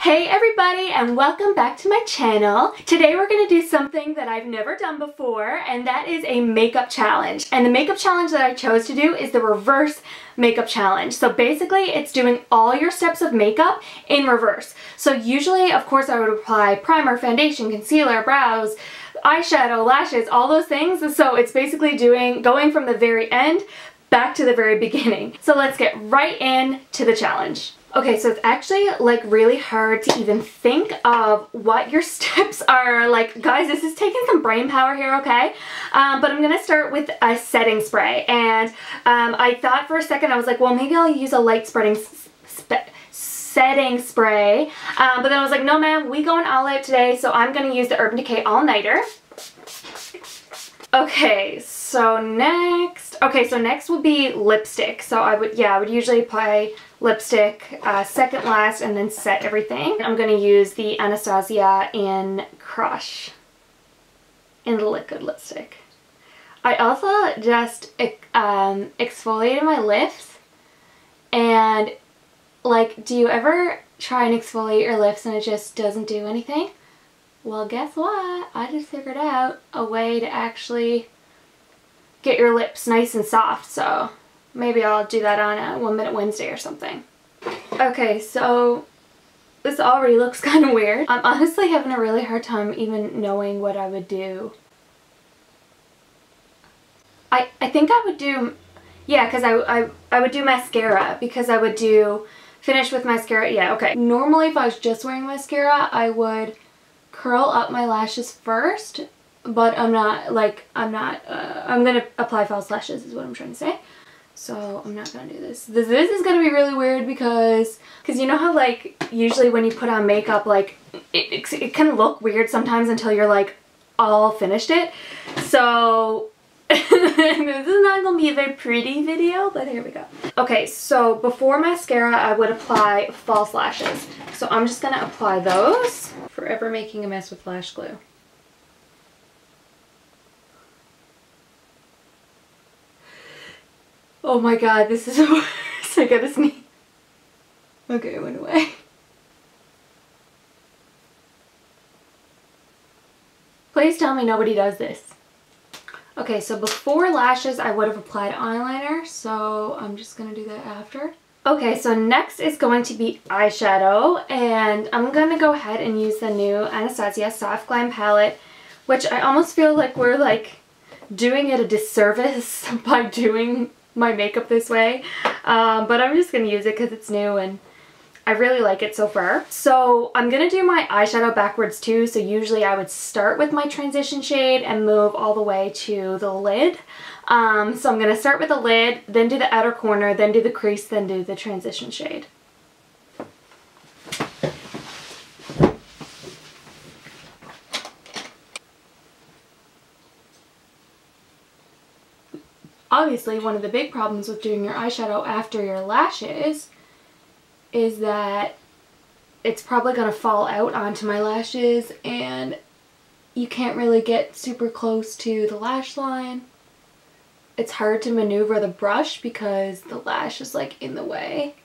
Hey everybody, and welcome back to my channel. Today we're going to do something that I've never done before, and that is a makeup challenge. And the makeup challenge that I chose to do is the reverse makeup challenge. So basically it's doing all your steps of makeup in reverse. So usually, of course, I would apply primer, foundation, concealer, brows, eyeshadow, lashes, all those things. So it's basically going from the very end back to the very beginning. So let's get right into the challenge. Okay, so it's actually like really hard to even think of what your steps are. Like, guys, this is taking some brain power here, okay? But I'm gonna start with a setting spray. And I thought for a second, I was like, well, maybe I'll use a light setting spray. But then I was like, no, ma'am, we going all out today, so I'm gonna use the Urban Decay All Nighter. Okay, so next would be lipstick. So I would usually apply lipstick second last and then set everything. I'm going to use the Anastasia in Crush in the liquid lipstick. I also just exfoliated my lips, and like, do you ever try and exfoliate your lips and it just doesn't do anything? Well, guess what? I just figured out a way to actually get your lips nice and soft, so maybe I'll do that on a 1 Minute Wednesday or something. Okay, so this already looks kind of weird. I'm honestly having a really hard time even knowing what I would do. I think I would do, yeah, because I would do mascara, because I would do finish with mascara. Yeah, okay. Normally if I was just wearing mascara, I would curl up my lashes first, but I'm gonna apply false lashes is what I'm trying to say. So I'm not gonna do this. This is gonna be really weird because you know how like usually when you put on makeup, like it can look weird sometimes until you're like all finished it. So this is not gonna be a very pretty video, but here we go. Okay, so before mascara I would apply false lashes. So I'm just gonna apply those. Forever making a mess with lash glue. Oh my god, this is the worst. I gotta sneeze. Okay, it went away. Please tell me nobody does this. Okay, so before lashes I would have applied eyeliner, so I'm just gonna do that after. Okay, so next is going to be eyeshadow, and I'm going to go ahead and use the new Anastasia Soft Glam palette, which I almost feel like we're like doing it a disservice by doing my makeup this way, but I'm just going to use it because it's new and I really like it so far. So I'm going to do my eyeshadow backwards too, so usually I would start with my transition shade and move all the way to the lid. So I'm going to start with the lid, then do the outer corner, then do the crease, then do the transition shade. Obviously, one of the big problems with doing your eyeshadow after your lashes is that it's probably going to fall out onto my lashes and you can't really get super close to the lash line. It's hard to maneuver the brush because the lash is like in the way.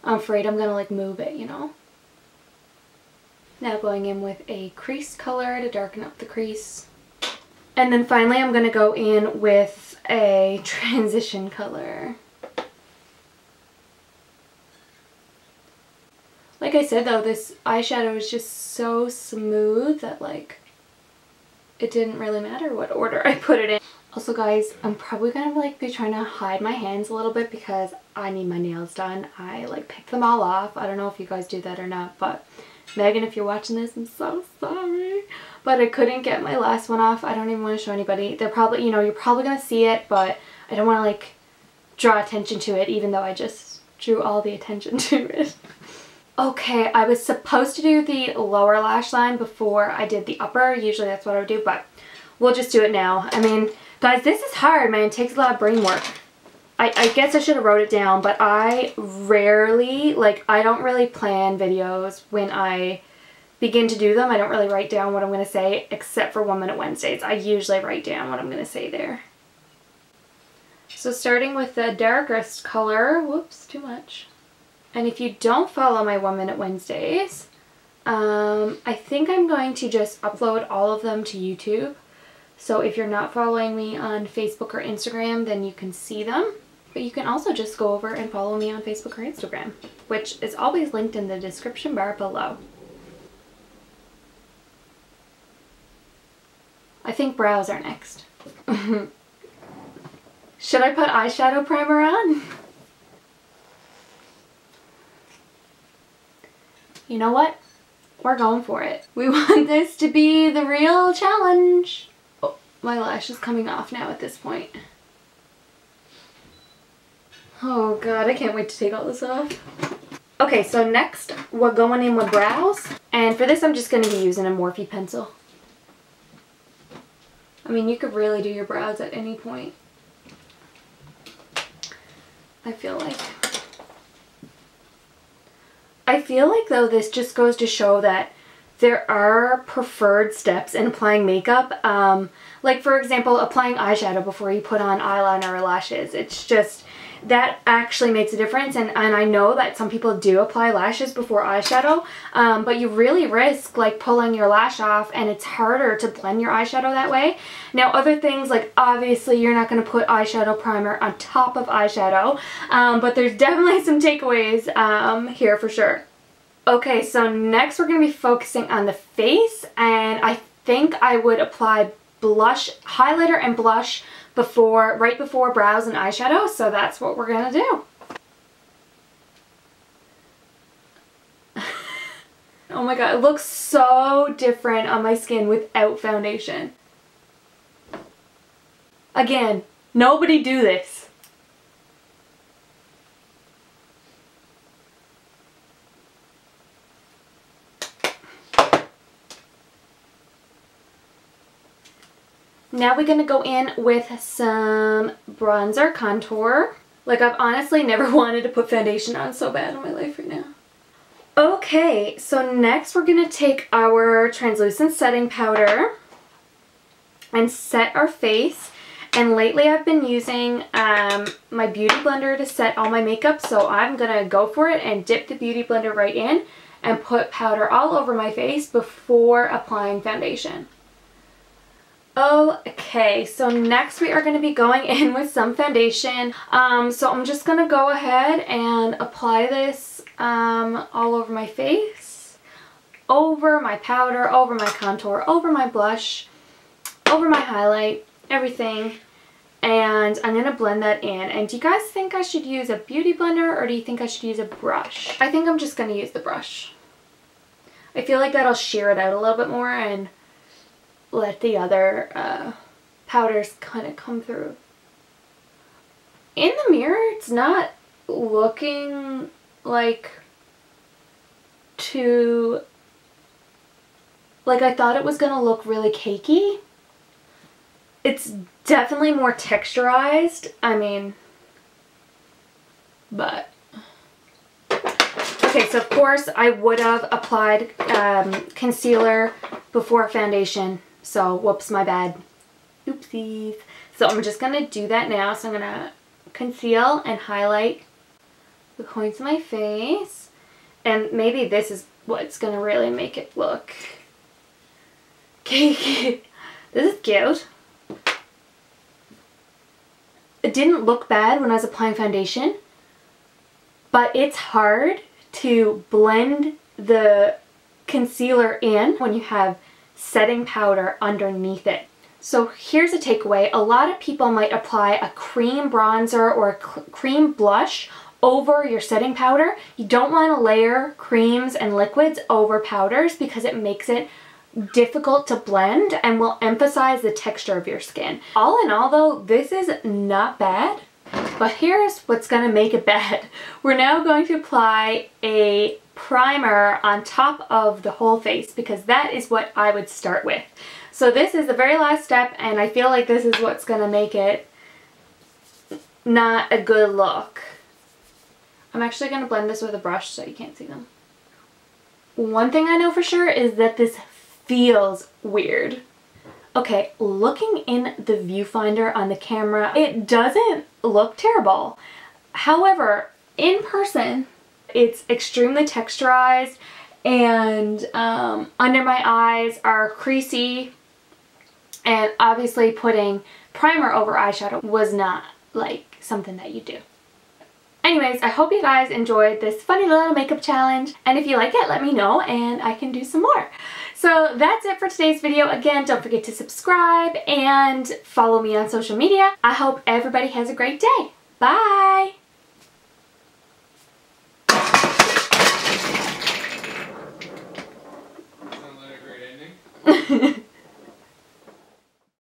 I'm afraid I'm gonna like move it, you know. Now going in with a crease color to darken up the crease. And then finally I'm gonna go in with a transition color. Like I said though, this eyeshadow is just so smooth that like it didn't really matter what order I put it in. Also guys, I'm probably gonna like be trying to hide my hands a little bit because I need my nails done. I like picked them all off. I don't know if you guys do that or not, but Megan, if you're watching this, I'm so sorry. But I couldn't get my last one off. I don't even want to show anybody. They're probably, you know, you're probably gonna see it, but I don't want to like draw attention to it even though I just drew all the attention to it. Okay, I was supposed to do the lower lash line before I did the upper. Usually that's what I would do, but we'll just do it now. I mean, guys, this is hard, man. It takes a lot of brain work. I guess I should have wrote it down, but I rarely, like, I don't really plan videos when I begin to do them. I don't really write down what I'm going to say, except for 1 Minute Wednesdays. I usually write down what I'm going to say there. So starting with the darkest color, whoops, too much. And if you don't follow my 1 Minute Wednesdays, I think I'm going to just upload all of them to YouTube. So if you're not following me on Facebook or Instagram, then you can see them. But you can also just go over and follow me on Facebook or Instagram, which is always linked in the description bar below. I think brows are next. Should I put eyeshadow primer on? You know what? We're going for it. We want this to be the real challenge. Oh, my lash is coming off now at this point. Oh god, I can't wait to take all this off. Okay, so next we're going in with brows. And for this I'm just going to be using a Morphe pencil. I mean, you could really do your brows at any point, I feel like. I feel like though this just goes to show that there are preferred steps in applying makeup. Like for example, applying eyeshadow before you put on eyeliner or lashes. It's just, that actually makes a difference, and I know that some people do apply lashes before eyeshadow, but you really risk like pulling your lash off, and it's harder to blend your eyeshadow that way. Now other things, like obviously you're not going to put eyeshadow primer on top of eyeshadow, but there's definitely some takeaways here for sure. Okay, so next we're going to be focusing on the face, and I think I would apply blush, highlighter and blush right before brows and eyeshadow, so that's what we're gonna do. Oh my god, it looks so different on my skin without foundation. Again, nobody do this. Now we're going to go in with some bronzer contour. Like, I've honestly never wanted to put foundation on so bad in my life right now. Okay, so next we're going to take our translucent setting powder and set our face. And lately I've been using my Beauty Blender to set all my makeup, so I'm going to go for it and dip the Beauty Blender right in and put powder all over my face before applying foundation. Okay, so next we are going to be going in with some foundation. So I'm just going to go ahead and apply this all over my face, over my powder, over my contour, over my blush, over my highlight, everything. And I'm going to blend that in. And do you guys think I should use a beauty blender, or do you think I should use a brush? I think I'm just going to use the brush. I feel like that'll sheer it out a little bit more and let the other powders kind of come through. In the mirror, it's not looking like too, like I thought it was going to look really cakey. It's definitely more texturized, I mean, but okay, so of course I would have applied concealer before foundation. So, whoops, my bad. Oopsies. So I'm just going to do that now. So I'm going to conceal and highlight the points of my face. And maybe this is what's going to really make it look cakey. This is cute. It didn't look bad when I was applying foundation, but it's hard to blend the concealer in when you have setting powder underneath it. So here's a takeaway. A lot of people might apply a cream bronzer or a cream blush over your setting powder. You don't want to layer creams and liquids over powders because it makes it difficult to blend and will emphasize the texture of your skin. All in all though, this is not bad, but here's what's going to make it bad. We're now going to apply a primer on top of the whole face because that is what I would start with. So this is the very last step, and I feel like this is what's going to make it not a good look. I'm actually going to blend this with a brush so you can't see them. One thing I know for sure is that this feels weird. Okay, looking in the viewfinder on the camera, it doesn't look terrible. However, in person, it's extremely texturized, and under my eyes are creasy, and obviously putting primer over eyeshadow was not like something that you do. Anyways, I hope you guys enjoyed this funny little makeup challenge, and if you like it, let me know and I can do some more. So that's it for today's video. Again, don't forget to subscribe and follow me on social media. I hope everybody has a great day. Bye!